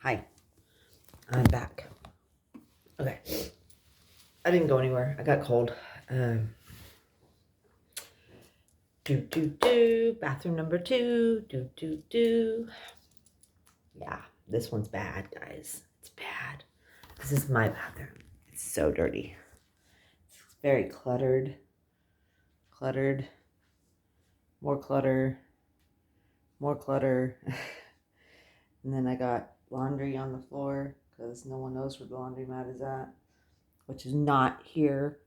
Hi, I'm back. Okay, I didn't go anywhere. I got cold. Bathroom number 2. Yeah, this one's bad, guys. It's bad. This is my bathroom. It's so dirty. It's very cluttered. Cluttered. More clutter. More clutter. And then I got laundry on the floor because no one knows where the laundromat is at, which is not here.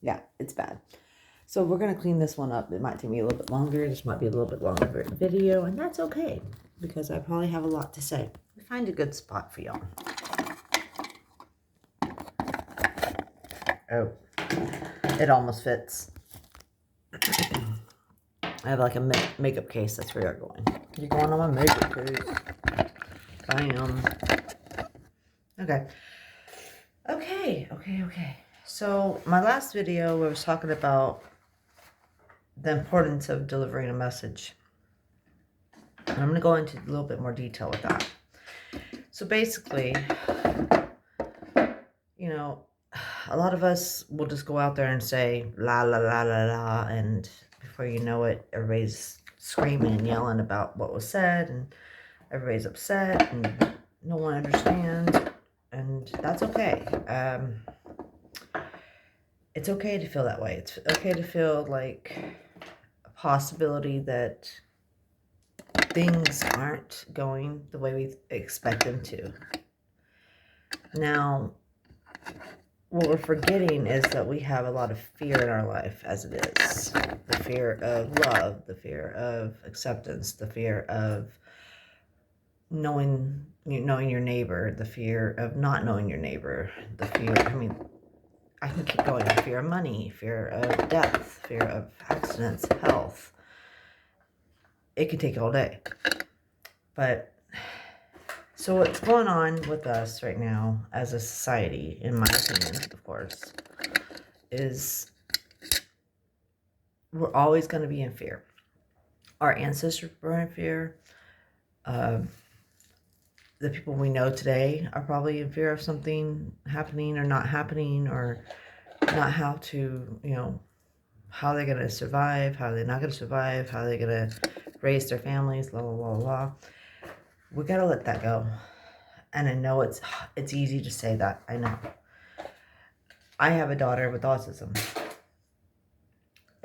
Yeah, it's bad. So we're going to clean this one up. It might take me a little bit longer. This might be a little bit longer video, and that's okay because I probably have a lot to say. We find a good spot for y'all. Oh, it almost fits. I have like a makeup case. That's where you're going. You're going on my makeup case. Bam. Okay. So my last video, we was talking about the importance of delivering a message. And I'm going to go into a little bit more detail with that. So basically, you know, a lot of us will just go out there and say la la la la la, and before you know it, everybody's screaming and yelling about what was said, and everybody's upset, and no one understands, and that's okay. It's okay to feel that way. It's okay to feel like a possibility that things aren't going the way we expect them to. Now, what we're forgetting is that we have a lot of fear in our life as it is. The fear of love, the fear of acceptance, the fear of knowing your neighbor, the fear of not knowing your neighbor, the fear, I can keep going. Fear of money, fear of death, fear of accidents, health. It can take all day. But, so what's going on with us right now as a society, in my opinion, of course, is we're always going to be in fear. Our ancestors were in fear. The people we know today are probably in fear of something happening or not happening, or not how to, how they're going to survive, how they're not going to survive, how they're going to raise their families, blah, blah, blah, blah. We got to let that go. And I know it's easy to say that. I know. I have a daughter with autism.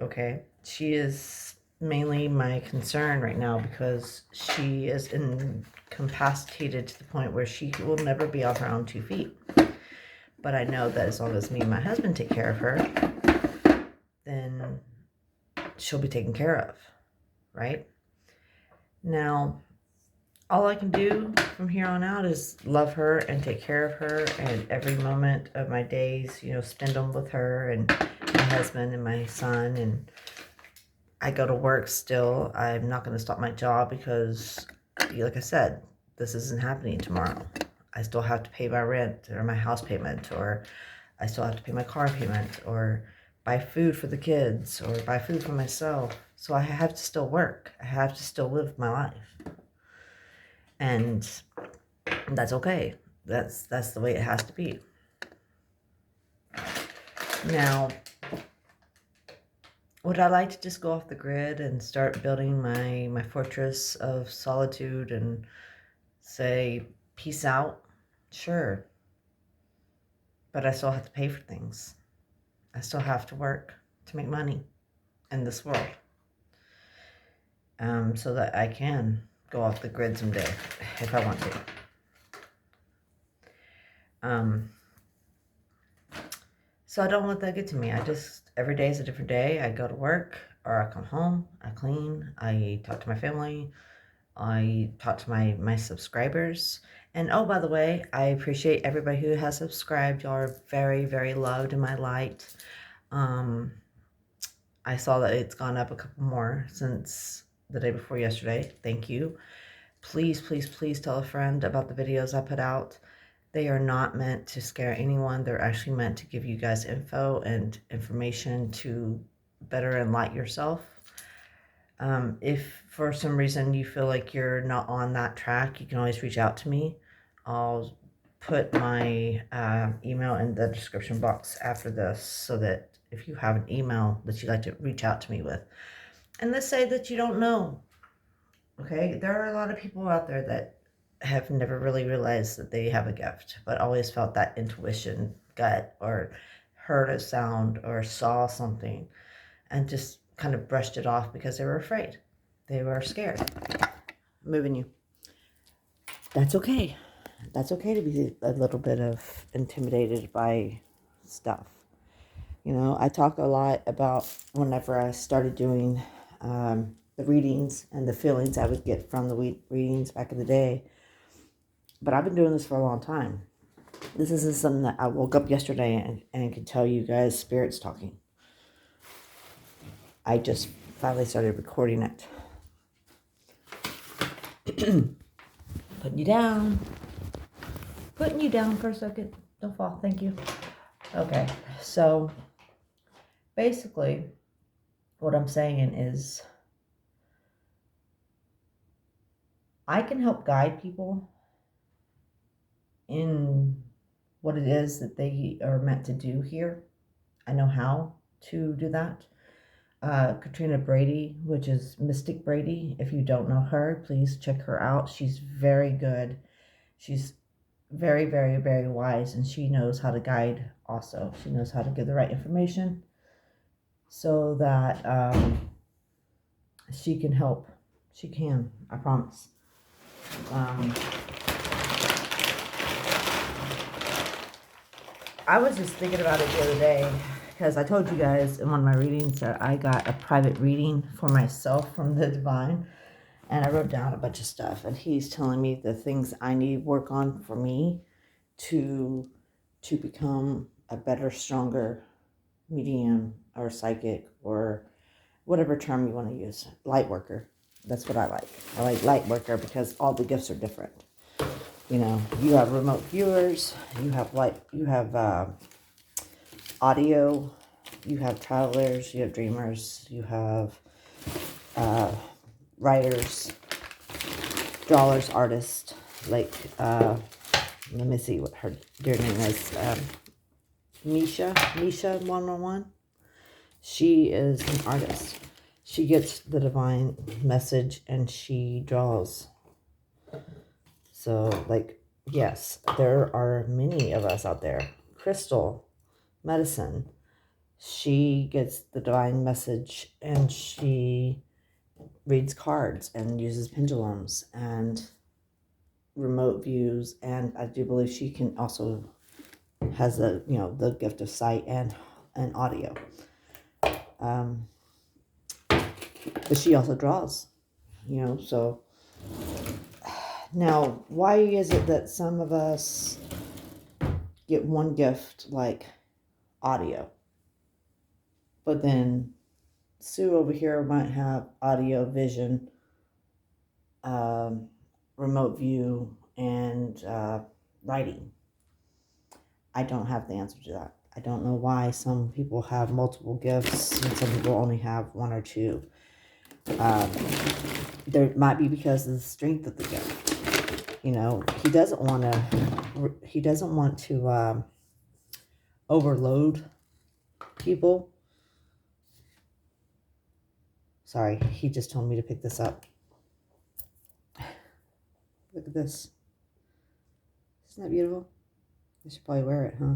Okay? She is mainly my concern right now because she is incapacitated to the point where she will never be on her own 2 feet. But I know that as long as me and my husband take care of her, then she'll be taken care of, right? Now, all I can do from here on out is love her and take care of her, and every moment of my days, spend them with her and my husband and my son. And I go to work still. I'm not going to stop my job because, like I said, this isn't happening tomorrow. I still have to pay my rent or my house payment, or I still have to pay my car payment, or buy food for the kids, or buy food for myself. So I have to still work. I have to still live my life. And that's okay. That's the way it has to be. Now, would I like to just go off the grid and start building my fortress of solitude and say, peace out? Sure. But I still have to pay for things. I still have to work to make money in this world. So that I can go off the grid someday if I want to. So I don't let that get to me. Every day is a different day. I go to work, or I come home, I clean, I talk to my family, I talk to my subscribers. And oh, by the way, I appreciate everybody who has subscribed. Y'all are very, very loved in my light. I saw that it's gone up a couple more since the day before yesterday. Thank you. Please, please, please tell a friend about the videos I put out. They are not meant to scare anyone. They're actually meant to give you guys info and information to better enlighten yourself. If for some reason you feel like you're not on that track, you can always reach out to me. I'll put my email in the description box after this so that if you have an email that you'd like to reach out to me with, and let's say that you don't know, okay? There are a lot of people out there that have never really realized that they have a gift, but always felt that intuition, gut, or heard a sound or saw something and just kind of brushed it off because they were afraid. They were scared. Moving you. That's okay. That's okay to be a little bit of intimidated by stuff. You know, I talk a lot about whenever I started doing the readings and the feelings I would get from the readings back in the day. But I've been doing this for a long time. This isn't something that I woke up yesterday and could tell you guys spirits talking. I just finally started recording it. Putting you down. Putting you down for a second. Don't fall. Thank you. Okay. So basically, what I'm saying is I can help guide people in what it is that they are meant to do here. I know how to do that. Katrina Brady, which is Mystic Brady. If you don't know her, please check her out. She's very good. She's very, very, very wise, and she knows how to guide also. She knows how to give the right information so that she can help. She can, I promise. I was just thinking about it the other day because I told you guys in one of my readings that I got a private reading for myself from the divine, and I wrote down a bunch of stuff, and he's telling me the things I need work on for me to become a better, stronger medium or psychic or whatever term you want to use. Light worker. That's what I like. I like light worker because all the gifts are different. You know, you have remote viewers, you have audio, you have travelers, you have dreamers, you have writers, drawers, artists, like, let me see what her dear name is, Misha 111. She is an artist. She gets the divine message and she draws. So, like, yes, there are many of us out there. Crystal, medicine, she gets the divine message and she reads cards and uses pendulums and remote views. And I do believe she can also has the gift of sight and audio. But she also draws, so now, why is it that some of us get one gift like audio, but then Sue over here might have audio, vision, remote view, and writing? I don't have the answer to that. I don't know why some people have multiple gifts and some people only have one or two. There might be because of the strength of the gift. He doesn't want to overload people. Sorry, he just told me to pick this up. Look at this. Isn't that beautiful? I should probably wear it, huh?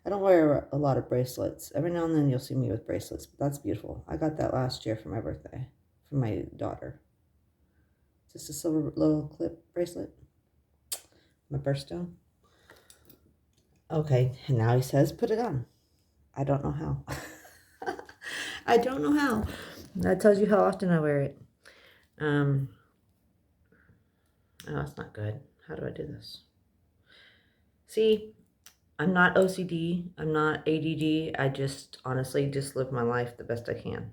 I don't wear a lot of bracelets. Every now and then you'll see me with bracelets, but that's beautiful. I got that last year for my birthday, from my daughter. Just a silver little clip bracelet. My birthstone. Okay, and now he says, put it on. I don't know how. I don't know how. That tells you how often I wear it. Oh, that's not good. How do I do this? See, I'm not OCD. I'm not ADD. I just honestly just live my life the best I can.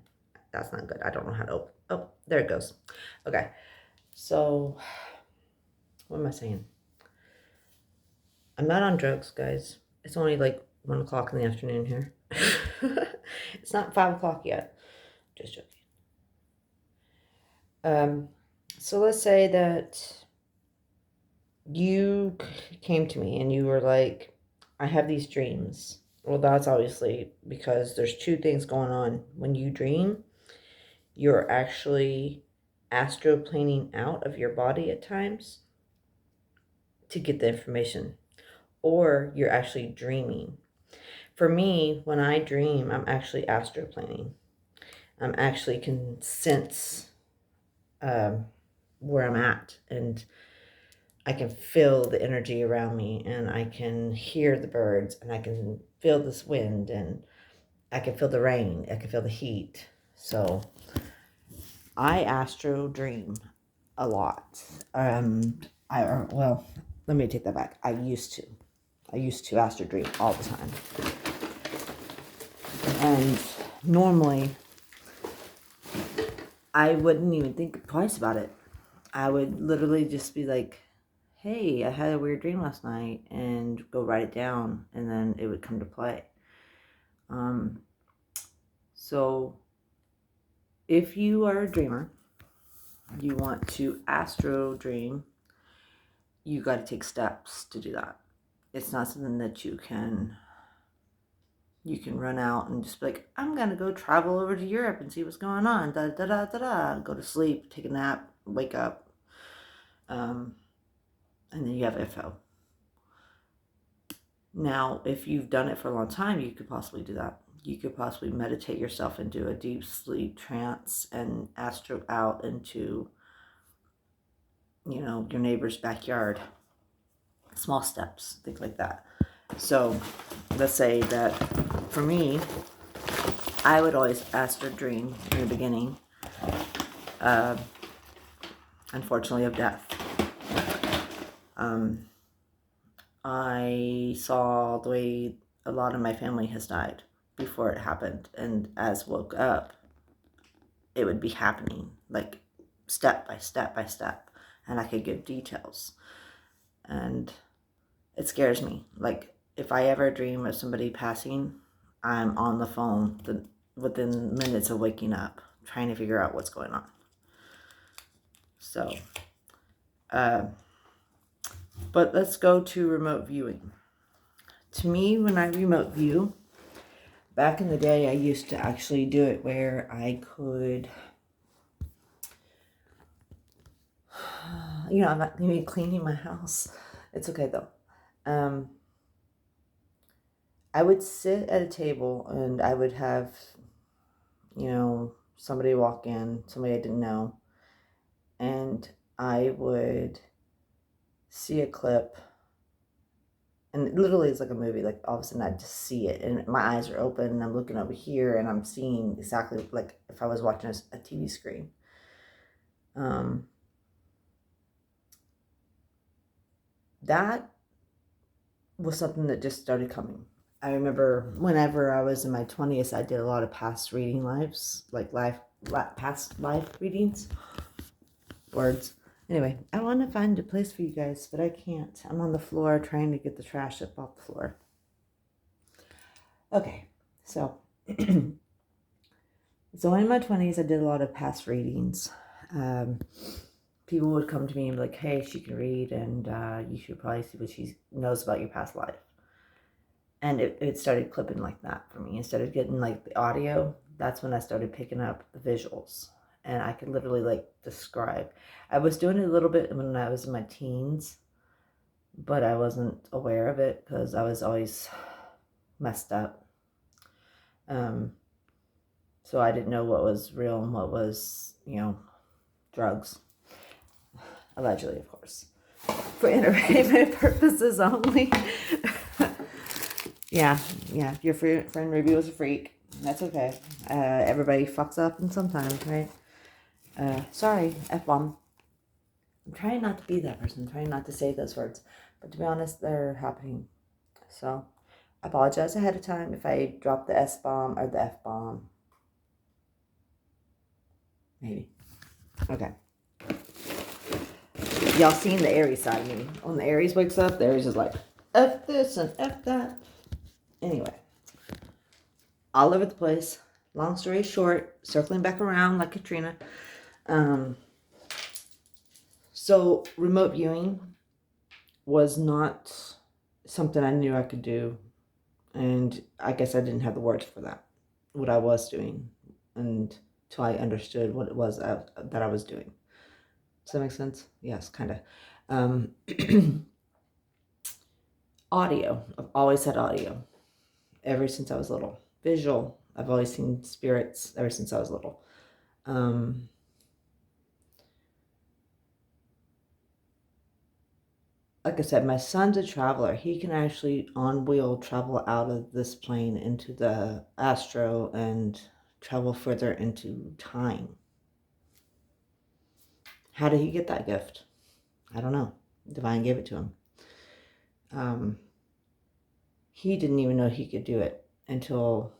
That's not good. I don't know how to open. Oh, there it goes. Okay. So, what am I saying? I'm not on drugs, guys. It's only like 1 o'clock in the afternoon here. It's not 5 o'clock yet. Just joking. So let's say that you came to me and you were like, I have these dreams. Well, that's obviously because there's two things going on. When you dream, you're actually astroplaning out of your body at times to get the information, or you're actually dreaming. For me, when I dream, I'm actually astroplaning. I'm actually can sense um, where I'm at, and I can feel the energy around me, and I can hear the birds, and I can feel this wind, and I can feel the rain. I can feel the heat. So I astro dream a lot. Well, let me take that back. I used to. I used to astro dream all the time. And normally, I wouldn't even think twice about it. I would literally just be like, hey, I had a weird dream last night, and go write it down, and then it would come to play. So if you are a dreamer, you want to astro dream, you got to take steps to do that. It's not something that you can run out and just be like, I'm gonna go travel over to Europe and see what's going on. Da da da da da. Go to sleep, take a nap, wake up, and then you have info. Now, if you've done it for a long time, you could possibly do that. You could possibly meditate yourself into a deep sleep trance and astro out into, your neighbor's backyard. Small steps, things like that. So let's say that for me, I would always astro dream in the beginning, unfortunately, of death. I saw the way a lot of my family has died before it happened, and as woke up, it would be happening, like step by step by step, and I could give details. And it scares me. Like, if I ever dream of somebody passing, I'm on the phone within minutes of waking up, trying to figure out what's going on. So, but let's go to remote viewing. To me, when I remote view, back in the day, I used to actually do it where I could, I'm not even cleaning my house. It's okay though. I would sit at a table and I would have, somebody walk in, somebody I didn't know, and I would see a clip, and literally it's like a movie. Like, all of a sudden I just see it, and my eyes are open, and I'm looking over here, and I'm seeing exactly like if I was watching a TV screen. That was something that just started coming. I remember whenever I was in my 20s, I did a lot of past reading lives, like past life readings. Words. Anyway, I want to find a place for you guys, but I can't. I'm on the floor trying to get the trash up off the floor. Okay, so in my 20s, I did a lot of past readings. People would come to me and be like, hey, she can read, and you should probably see what she knows about your past life. And it started clipping like that for me. Instead of getting like the audio, that's when I started picking up the visuals. And I could literally like describe. I was doing it a little bit when I was in my teens, but I wasn't aware of it because I was always messed up. So I didn't know what was real and what was, drugs. Allegedly, of course. For entertainment purposes only. Yeah. Your friend Ruby was a freak. That's okay. Everybody fucks up and sometimes, right? Sorry, F-bomb. I'm trying not to be that person. I'm trying not to say those words. But to be honest, they're happening. So, I apologize ahead of time if I drop the S-bomb or the F-bomb. Maybe. Okay. Y'all seen the Aries side of me. When the Aries wakes up, the Aries is like, F this and F that. Anyway. All over the place. Long story short, circling back around like Katrina. So remote viewing was not something I knew I could do, and I guess I didn't have the words for that, what I was doing, until I understood what it was that I was doing. Does that make sense? Yes, kind of. Audio. I've always had audio ever since I was little. Visual. I've always seen spirits ever since I was little. Like I said, my son's a traveler. He can actually on wheel travel out of this plane into the astro and travel further into time. How did he get that gift? I don't know. Divine gave it to him. He didn't even know he could do it until,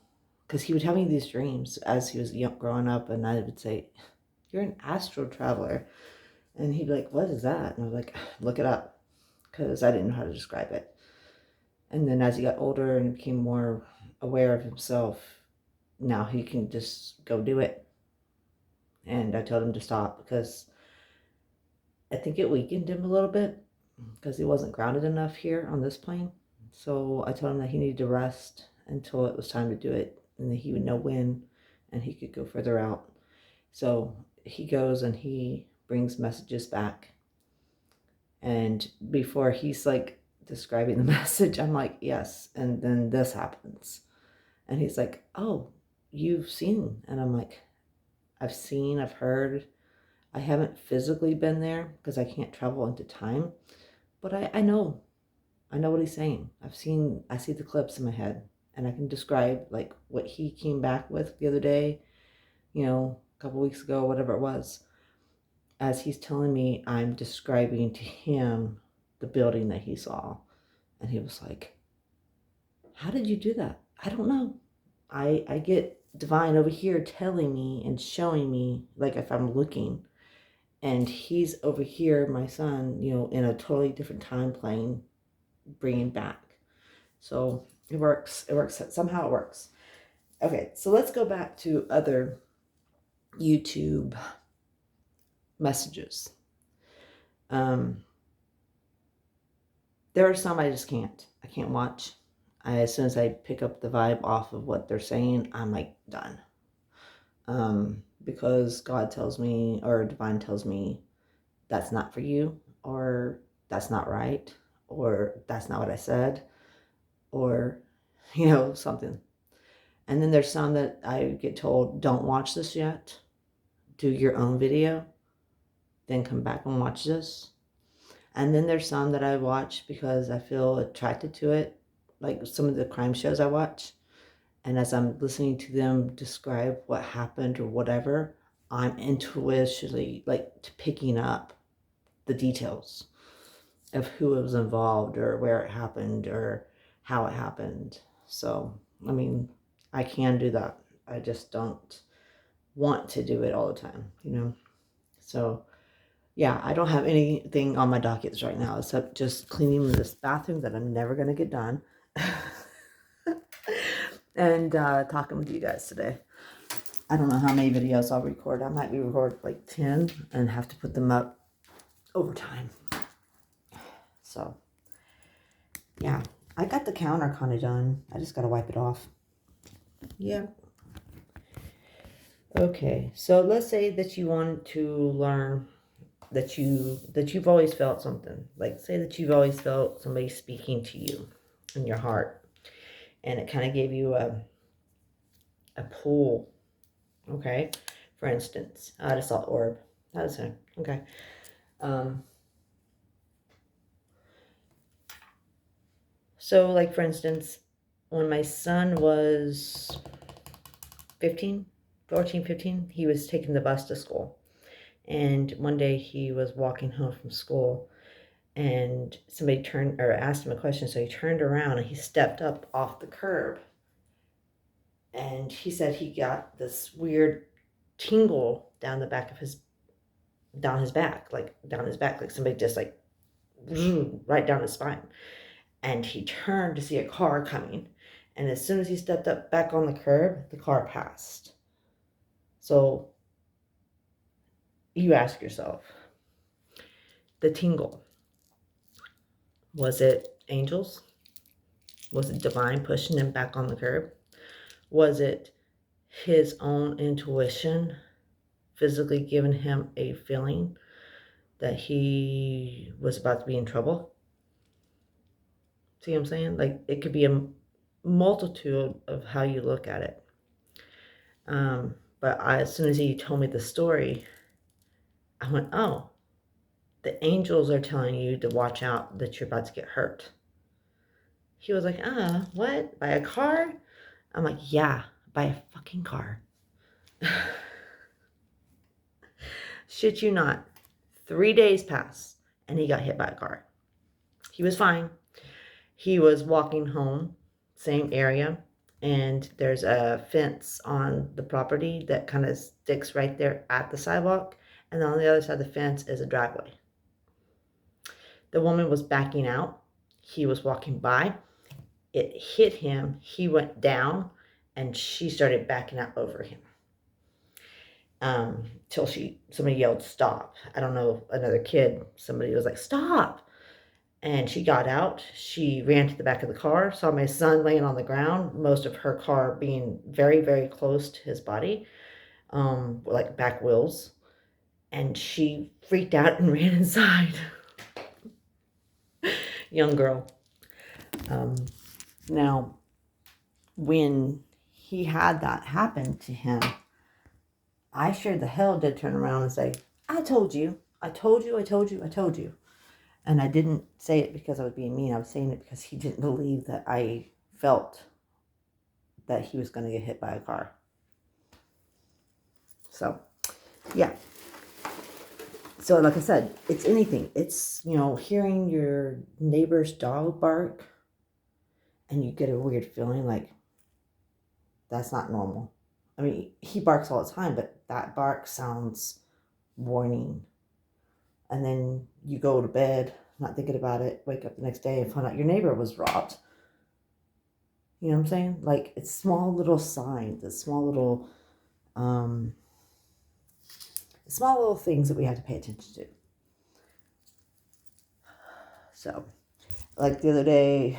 because he would have me these dreams as he was growing up, and I would say, "You're an astral traveler," and he'd be like, "What is that?" And I was like, "Look it up," because I didn't know how to describe it. And then as he got older and became more aware of himself, now he can just go do it. And I told him to stop because I think it weakened him a little bit because he wasn't grounded enough here on this plane. So I told him that he needed to rest until it was time to do it, and that he would know when, and he could go further out. So he goes and he brings messages back. And before he's like describing the message, I'm like, yes. And then this happens. And he's like, oh, you've seen. And I'm like, I've seen, I've heard. I haven't physically been there because I can't travel into time. But I know. I know what he's saying. I see the clips in my head. And I can describe like what he came back with the other day, a couple weeks ago, whatever it was. As he's telling me, I'm describing to him the building that he saw. And he was like, how did you do that? I don't know. I get divine over here telling me and showing me, like if I'm looking. And he's over here, my son, in a totally different time plane, bringing back. So it works. It works. Somehow it works. Okay, so let's go back to other YouTube messages. There are some I just can't. I can't watch. As soon as I pick up the vibe off of what they're saying, I'm like done. Because God tells me, or divine tells me, that's not for you, or that's not right, or that's not what I said, or something. And then there's some that I get told, don't watch this yet, do your own video, then come back and watch this. And then there's some that I watch because I feel attracted to it, like some of the crime shows I watch. And as I'm listening to them describe what happened or whatever, I'm intuitively like picking up the details of who was involved or where it happened or how it happened. So, I mean, I can do that. I just don't want to do it all the time, So, yeah, I don't have anything on my dockets right now except just cleaning this bathroom that I'm never going to get done. And talking with you guys today. I don't know how many videos I'll record. I might record like 10 and have to put them up over time. So, yeah, I got the counter kind of done. I just got to wipe it off. Yeah. Okay, so let's say that you want to learn that you've always felt something. Like say that you've always felt somebody speaking to you in your heart, and it kind of gave you a pull. Okay, for instance, I just saw orb. That's it. Okay. So like for instance, when my son was 15, he was taking the bus to school. And one day he was walking home from school and somebody turned or asked him a question. So he turned around and he stepped up off the curb. And he said he got this weird tingle down the back of down his back, like somebody just like right down his spine. And he turned to see a car coming. And as soon as he stepped up back on the curb, the car passed. So you ask yourself, the tingle? Was it angels? Was it divine pushing him back on the curb? Was it his own intuition physically giving him a feeling that he was about to be in trouble? See what I'm saying? Like, it could be a multitude of how you look at it. But as soon as he told me the story, I went, oh, the angels are telling you to watch out that you're about to get hurt. He was like, what? By a car? I'm like, yeah, by a fucking car. Shit you not. 3 days passed and he got hit by a car. He was fine. He was walking home, same area, and there's a fence on the property that kind of sticks right there at the sidewalk, and on the other side of the fence is a driveway. The woman was backing out. He was walking by. It hit him. He went down, and she started backing out over him. Till somebody yelled, stop. I don't know, another kid, somebody was like, stop. And she got out. She ran to the back of the car, saw my son laying on the ground, most of her car being very, very close to his body, like back wheels. And she freaked out and ran inside. Young girl. Now, when he had that happen to him, I sure the hell did turn around and say, I told you. I told you, I told you, I told you. And I didn't say it because I was being mean. I was saying it because he didn't believe that I felt that he was going to get hit by a car. So, yeah. So, like I said, it's anything. It's, hearing your neighbor's dog bark and you get a weird feeling like that's not normal. I mean, he barks all the time, but that bark sounds warning. And then you go to bed, not thinking about it, wake up the next day and find out your neighbor was robbed. You know what I'm saying? Like, it's small little signs, it's small little things that we have to pay attention to. So, like the other day,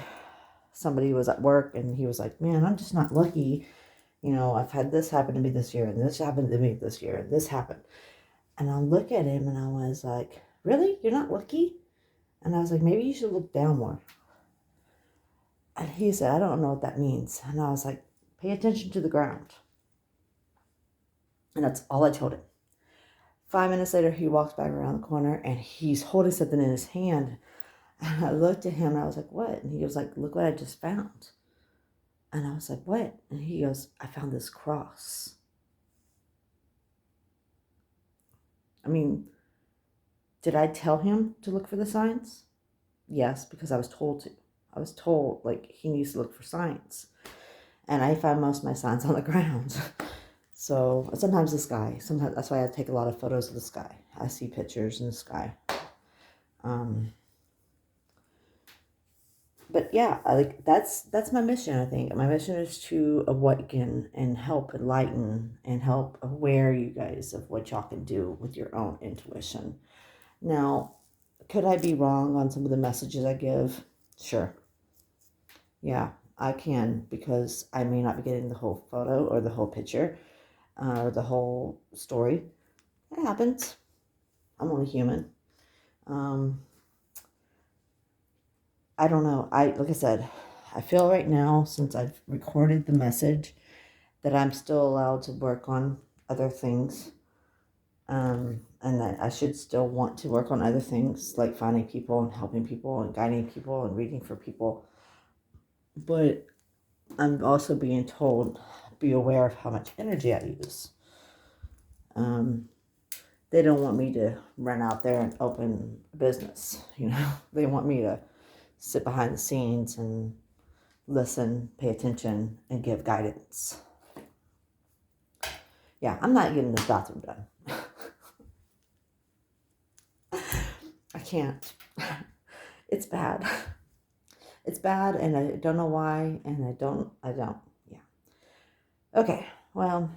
somebody was at work and he was like, man, I'm just not lucky. I've had this happen to me this year, and this happened to me this year, and this happened. And I look at him and I was like, really? You're not lucky? And I was like, maybe you should look down more. And he said, I don't know what that means. And I was like, pay attention to the ground. And that's all I told him. 5 minutes later, he walks back around the corner and he's holding something in his hand. And I looked at him and I was like, what? And he was like, look what I just found. And I was like, what? And he goes, I found this cross. I mean, did I tell him to look for the signs? Yes, because I was told to. I was told, like, he needs to look for signs. And I find most of my signs on the ground. So, sometimes the sky. Sometimes that's why I take a lot of photos of the sky. I see pictures in the sky. But yeah, that's my mission, I think. My mission is to awaken and help enlighten and help aware you guys of what y'all can do with your own intuition. Now, could I be wrong on some of the messages I give? Sure. Yeah, I can, because I may not be getting the whole photo or the whole picture or the whole story. It happens. I'm only human. I don't know. Like I said, I feel right now, since I've recorded the message, that I'm still allowed to work on other things. And that I should still want to work on other things, like finding people and helping people and guiding people and reading for people. But I'm also being told, be aware of how much energy I use. They don't want me to run out there and open a business, They want me to sit behind the scenes and listen, pay attention, and give guidance. Yeah, I'm not getting this bathroom done. I can't. It's bad. It's bad, and I don't know why, and I don't. Yeah. Okay, well,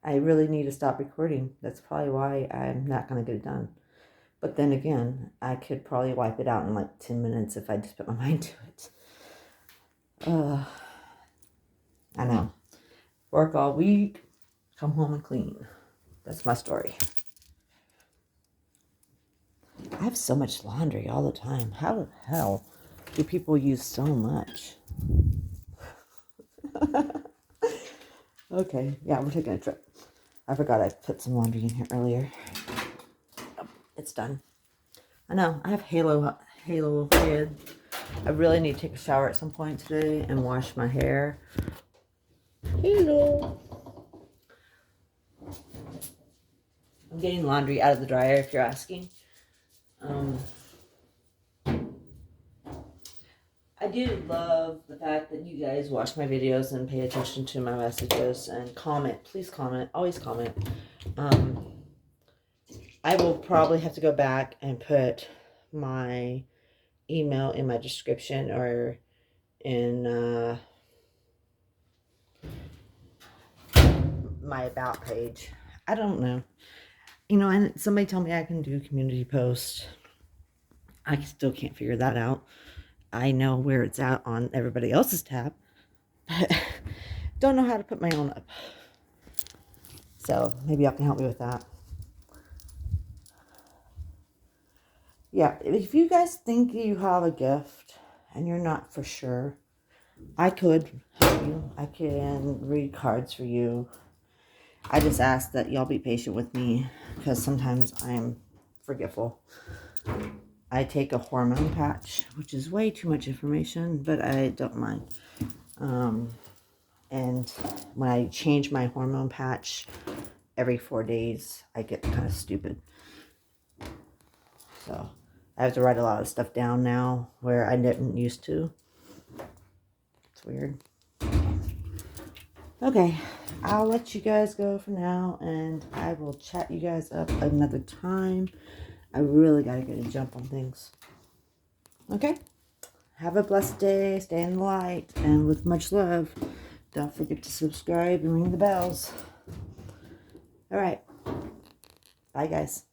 I really need to stop recording. That's probably why I'm not going to get it done. But then again, I could probably wipe it out in like 10 minutes if I just put my mind to it. I know. Work all week, come home and clean. That's my story. I have so much laundry all the time. How the hell do people use so much? Okay, yeah, we're taking a trip. I forgot I put some laundry in here earlier. Oh, it's done. I know, I have halo head. I really need to take a shower at some point today and wash my hair. Hello. I'm getting laundry out of the dryer if you're asking. I do love the fact that you guys watch my videos and pay attention to my messages and comment. Please comment. Always comment. I will probably have to go back and put my email in my description or in my about page. I don't know. You know, and somebody told me I can do community posts. I still can't figure that out. I know where it's at on everybody else's tab, but don't know how to put my own up. So maybe y'all can help me with that. Yeah, if you guys think you have a gift and you're not for sure, I could help you. I can read cards for you. I just ask that y'all be patient with me because sometimes I'm forgetful. I take a hormone patch, which is way too much information, but I don't mind. And when I change my hormone patch every 4 days, I get kind of stupid. So I have to write a lot of stuff down now where I didn't used to. It's weird. Okay, I'll let you guys go for now, and I will chat you guys up another time. I really got to get a jump on things. Okay? Have a blessed day. Stay in the light. And with much love, don't forget to subscribe and ring the bells. All right. Bye, guys.